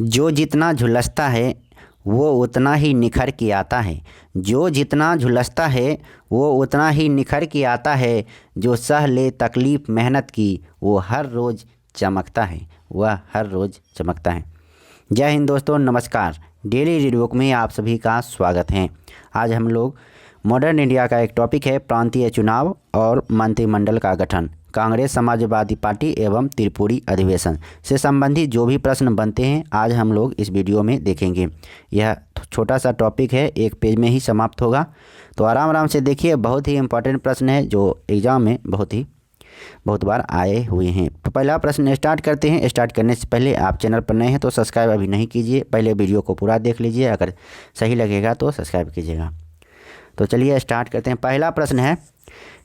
जो जितना झुलसता है वो उतना ही निखर के आता है। जो जितना झुलसता है वो उतना ही निखर के आता है। जो सह ले तकलीफ़ मेहनत की वो हर रोज़ चमकता है। वह हर रोज़ चमकता है। जय हिंद दोस्तों, नमस्कार। डेली रीड बुक में आप सभी का स्वागत है। आज हम लोग मॉडर्न इंडिया का एक टॉपिक है प्रांतीय चुनाव और मंत्रिमंडल का गठन, कांग्रेस समाजवादी पार्टी एवं त्रिपुरी अधिवेशन से संबंधित जो भी प्रश्न बनते हैं आज हम लोग इस वीडियो में देखेंगे। यह छोटा सा टॉपिक है, एक पेज में ही समाप्त होगा, तो आराम आराम से देखिए। बहुत ही इंपॉर्टेंट प्रश्न है जो एग्ज़ाम में बहुत बार आए हुए हैं। तो पहला प्रश्न स्टार्ट करते हैं। स्टार्ट करने से पहले आप चैनल पर नए हैं तो सब्सक्राइब अभी नहीं कीजिए, पहले वीडियो को पूरा देख लीजिए, अगर सही लगेगा तो सब्सक्राइब कीजिएगा। तो चलिए स्टार्ट करते हैं। पहला प्रश्न है,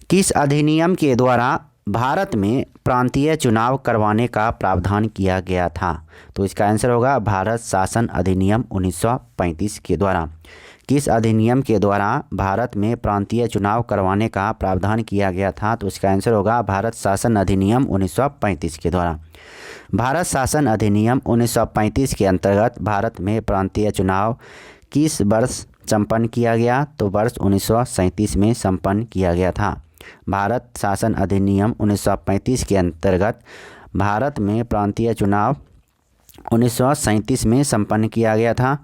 किस अधिनियम के द्वारा भारत में प्रांतीय चुनाव करवाने का प्रावधान किया गया था? तो इसका आंसर होगा भारत शासन अधिनियम 1935 के द्वारा। किस अधिनियम के द्वारा भारत में प्रांतीय चुनाव करवाने का प्रावधान किया गया था? तो इसका आंसर होगा भारत शासन अधिनियम 1935 के द्वारा। भारत शासन अधिनियम 1935 के अंतर्गत भारत में प्रांतीय चुनाव किस वर्ष संपन्न किया गया? तो वर्ष 1937 में संपन्न किया गया था। भारत शासन अधिनियम 1935 के अंतर्गत भारत में प्रांतीय चुनाव 1937 में संपन्न किया गया था।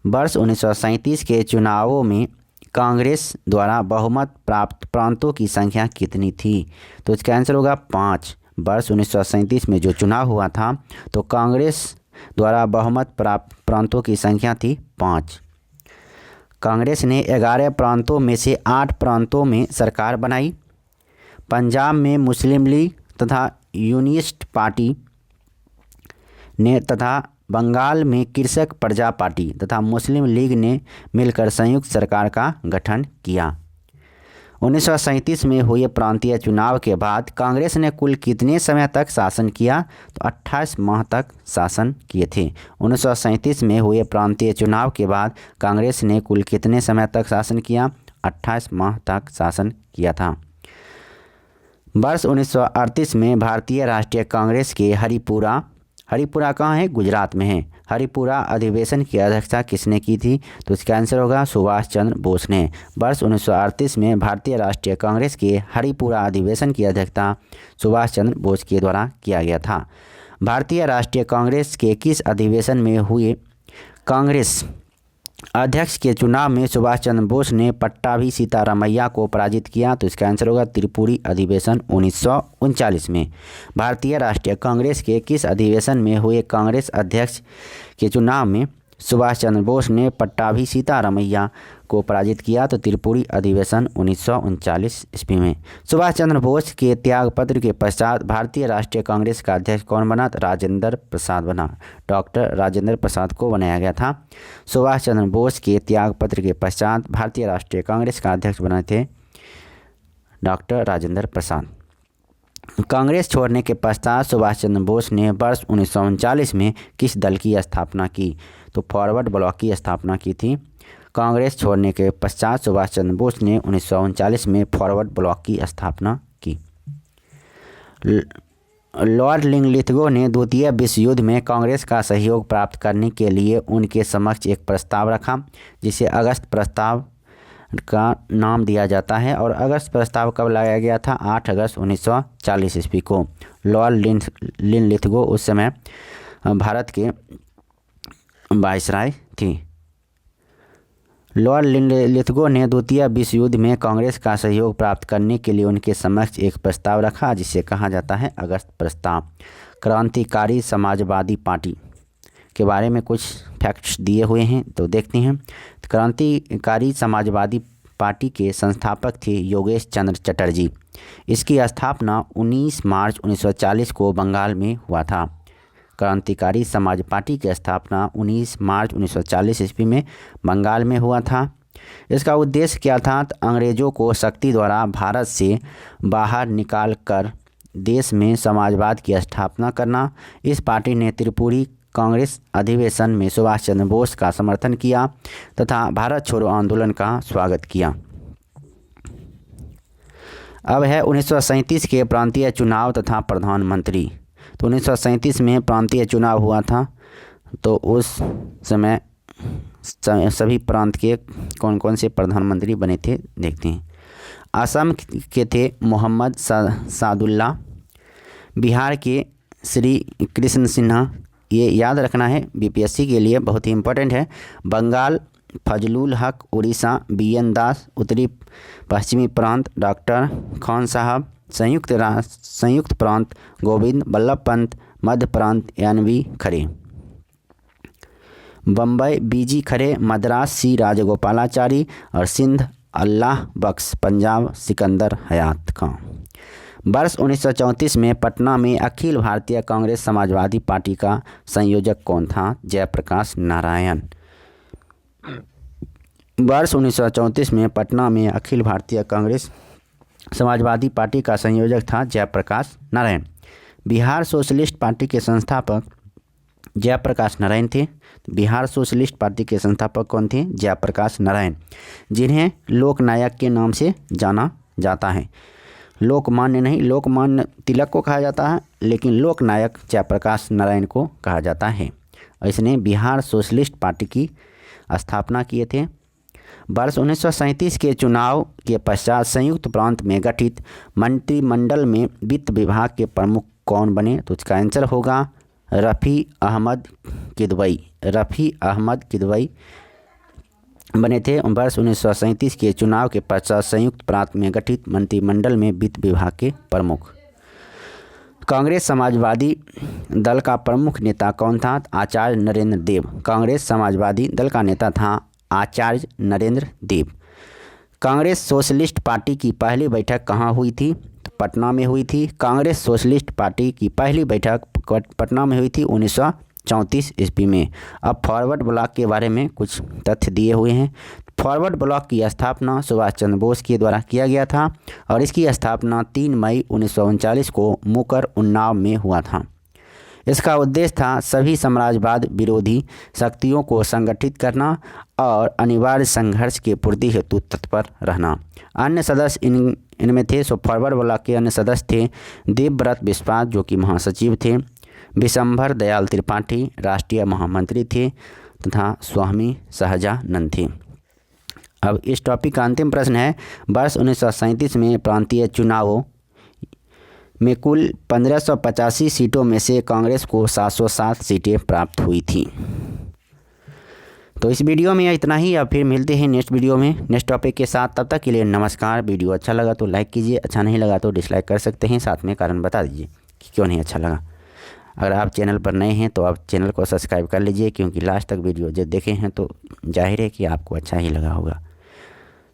वर्ष 1937 के चुनावों में कांग्रेस द्वारा बहुमत प्राप्त प्रांतों की संख्या कितनी थी? तो इसका आंसर होगा 5। वर्ष 1937 में जो चुनाव हुआ था तो कांग्रेस द्वारा बहुमत प्राप्त प्रांतों की संख्या थी 5। कांग्रेस ने 11 प्रांतों में से 8 प्रांतों में सरकार बनाई। पंजाब में मुस्लिम लीग तथा यूनिस्ट पार्टी ने तथा बंगाल में कृषक प्रजा पार्टी तथा मुस्लिम लीग ने मिलकर संयुक्त सरकार का गठन किया। 1937 में हुए प्रांतीय चुनाव के बाद कांग्रेस ने कुल कितने समय तक शासन किया? तो 28 माह तक शासन किए थे। 1937 में हुए प्रांतीय चुनाव के बाद कांग्रेस ने कुल कितने समय तक शासन किया? 28 माह तक शासन किया था। वर्ष 1938 में भारतीय राष्ट्रीय कांग्रेस के हरिपुरा कहाँ है? गुजरात में है। हरिपुरा अधिवेशन की अध्यक्षता किसने की थी? तो इसका आंसर होगा सुभाष चंद्र बोस ने। वर्ष 1938 में भारतीय राष्ट्रीय कांग्रेस के हरिपुरा अधिवेशन की अध्यक्षता सुभाष चंद्र बोस के द्वारा किया गया था। भारतीय राष्ट्रीय कांग्रेस के किस अधिवेशन में हुए कांग्रेस अध्यक्ष के चुनाव में सुभाष चंद्र बोस ने पट्टाभी सीतारामैया को पराजित किया? तो इसका आंसर होगा त्रिपुरी अधिवेशन 1939 में। भारतीय राष्ट्रीय कांग्रेस के किस अधिवेशन में हुए कांग्रेस अध्यक्ष के चुनाव में सुभाष चंद्र बोस ने पट्टाभी सीतारामैया को पराजित किया? तो त्रिपुरी अधिवेशन 1939 ईस्वी में। सुभाष चंद्र बोस के त्यागपत्र के पश्चात भारतीय राष्ट्रीय कांग्रेस का अध्यक्ष कौन बना? राजेंद्र प्रसाद बना। डॉक्टर राजेंद्र प्रसाद को बनाया गया था। सुभाष चंद्र बोस के त्यागपत्र के पश्चात भारतीय राष्ट्रीय कांग्रेस का अध्यक्ष बने थे डॉक्टर राजेंद्र प्रसाद। कांग्रेस छोड़ने के पश्चात सुभाष चंद्र बोस ने वर्ष 1939 में किस दल की स्थापना की? तो फॉरवर्ड ब्लॉक की स्थापना की थी। कांग्रेस छोड़ने के पश्चात सुभाष चंद्र बोस ने 1939 में फॉरवर्ड ब्लॉक की स्थापना की। लॉर्ड लिंगलिथगो ने द्वितीय विश्व युद्ध में कांग्रेस का सहयोग प्राप्त करने के लिए उनके समक्ष एक प्रस्ताव रखा, जिसे अगस्त प्रस्ताव का नाम दिया जाता है। और अगस्त प्रस्ताव कब लाया गया था? 8 अगस्त 1940 ईस्वी को। लॉर्ड लिंगलिथगो उस समय भारत के वायसराय थी। लॉर्ड लिंगलिथगो ने द्वितीय विश्व युद्ध में कांग्रेस का सहयोग प्राप्त करने के लिए उनके समक्ष एक प्रस्ताव रखा, जिसे कहा जाता है अगस्त प्रस्ताव। क्रांतिकारी समाजवादी पार्टी के बारे में कुछ फैक्ट्स दिए हुए हैं, तो देखते हैं। क्रांतिकारी समाजवादी पार्टी के संस्थापक थे योगेश चंद्र चटर्जी। इसकी स्थापना 19 मार्च 1940 को बंगाल में हुआ था। क्रांतिकारी समाज पार्टी की स्थापना 19 मार्च 1940 ईस्वी में बंगाल में हुआ था। इसका उद्देश्य क्या था? तो अंग्रेज़ों को शक्ति द्वारा भारत से बाहर निकाल कर देश में समाजवाद की स्थापना करना। इस पार्टी ने त्रिपुरी कांग्रेस अधिवेशन में सुभाष चंद्र बोस का समर्थन किया तथा भारत छोड़ो आंदोलन का स्वागत किया। अब है 1937 के प्रांतीय चुनाव तथा प्रधानमंत्री। तो 1937 में प्रांतीय चुनाव हुआ था तो उस समय सभी प्रांत के कौन कौन से प्रधानमंत्री बने थे देखते हैं। असम के थे मोहम्मद सादुल्ला, बिहार के श्री कृष्ण सिन्हा, ये याद रखना है बीपीएससी के लिए बहुत ही इम्पोर्टेंट है। बंगाल फजलुल हक, उड़ीसा BN दास, उत्तरी पश्चिमी प्रांत डॉक्टर खान साहब, संयुक्त प्रांत गोविंद बल्लभ पंत, मध्य प्रांत NV खरे, बम्बई BG खरे, मद्रास C राजगोपालाचारी और सिंध अल्लाह बख्श, पंजाब सिकंदर हयात खां। वर्ष 1934 में पटना में अखिल भारतीय कांग्रेस समाजवादी पार्टी का संयोजक कौन था? जयप्रकाश नारायण। वर्ष 1934 में पटना में अखिल भारतीय कांग्रेस समाजवादी पार्टी का संयोजक था जयप्रकाश नारायण। बिहार सोशलिस्ट पार्टी के संस्थापक जयप्रकाश नारायण थे। बिहार सोशलिस्ट पार्टी के संस्थापक कौन थे? जयप्रकाश नारायण, जिन्हें लोकनायक के नाम से जाना जाता है। लोकमान्य नहीं, लोकमान्य तिलक को कहा जाता है, लेकिन लोकनायक जयप्रकाश नारायण को कहा जाता है। इसने बिहार सोशलिस्ट पार्टी की स्थापना किए थे। वर्ष 1937 के चुनाव के पश्चात संयुक्त प्रांत में गठित मंत्रिमंडल में वित्त विभाग के प्रमुख कौन बने? तो इसका आंसर होगा रफ़ी अहमद किदवई। रफ़ी अहमद किदवई बने थे। वर्ष 1937 के चुनाव के पश्चात संयुक्त प्रांत में गठित मंत्रिमंडल में वित्त विभाग के प्रमुख। कांग्रेस समाजवादी दल का प्रमुख नेता कौन था? आचार्य नरेंद्र देव। कांग्रेस समाजवादी दल का नेता था आचार्य नरेंद्र देव। कांग्रेस सोशलिस्ट पार्टी की पहली बैठक कहाँ हुई थी? तो पटना में हुई थी। कांग्रेस सोशलिस्ट पार्टी की पहली बैठक पटना में हुई थी 1934 ईस्वी में। अब फॉरवर्ड ब्लॉक के बारे में कुछ तथ्य दिए हुए हैं। फॉरवर्ड ब्लॉक की स्थापना सुभाष चंद्र बोस के द्वारा किया गया था और इसकी स्थापना 3 मई 1939 को मुकर उन्नाव में हुआ था। इसका उद्देश्य था सभी साम्राज्यवाद विरोधी शक्तियों को संगठित करना और अनिवार्य संघर्ष के पूर्ति हेतु तत्पर रहना। अन्य सदस्य इनमें थे। फॉरवर्ड ब्लॉक के अन्य सदस्य थे देवव्रत बिस्वास, जो कि महासचिव थे, विशंभर दयाल त्रिपाठी राष्ट्रीय महामंत्री थे तथा स्वामी सहजानंद थे। अब इस टॉपिक का अंतिम प्रश्न है, वर्ष 1937 में प्रांतीय चुनावों में कुल 1585 सीटों में से कांग्रेस को 707 सीटें प्राप्त हुई थी। तो इस वीडियो में इतना ही। अब फिर मिलते हैं नेक्स्ट वीडियो में नेक्स्ट टॉपिक के साथ। तब तक के लिए नमस्कार। वीडियो अच्छा लगा तो लाइक कीजिए, अच्छा नहीं लगा तो डिसलाइक कर सकते हैं। साथ में कारण बता दीजिए कि क्यों नहीं अच्छा लगा। अगर आप चैनल पर नए हैं तो आप चैनल को सब्सक्राइब कर लीजिए, क्योंकि लास्ट तक वीडियो जब देखे हैं तो जाहिर है कि आपको अच्छा ही लगा होगा।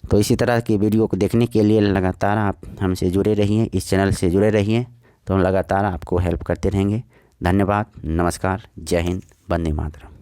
तो इसी तरह की वीडियो को देखने के लिए लगातार आप हमसे जुड़े रहिए, इस चैनल से जुड़े रहिए, तो हम लगातार आपको हेल्प करते रहेंगे। धन्यवाद, नमस्कार, जय हिंद, वंदे मातरम।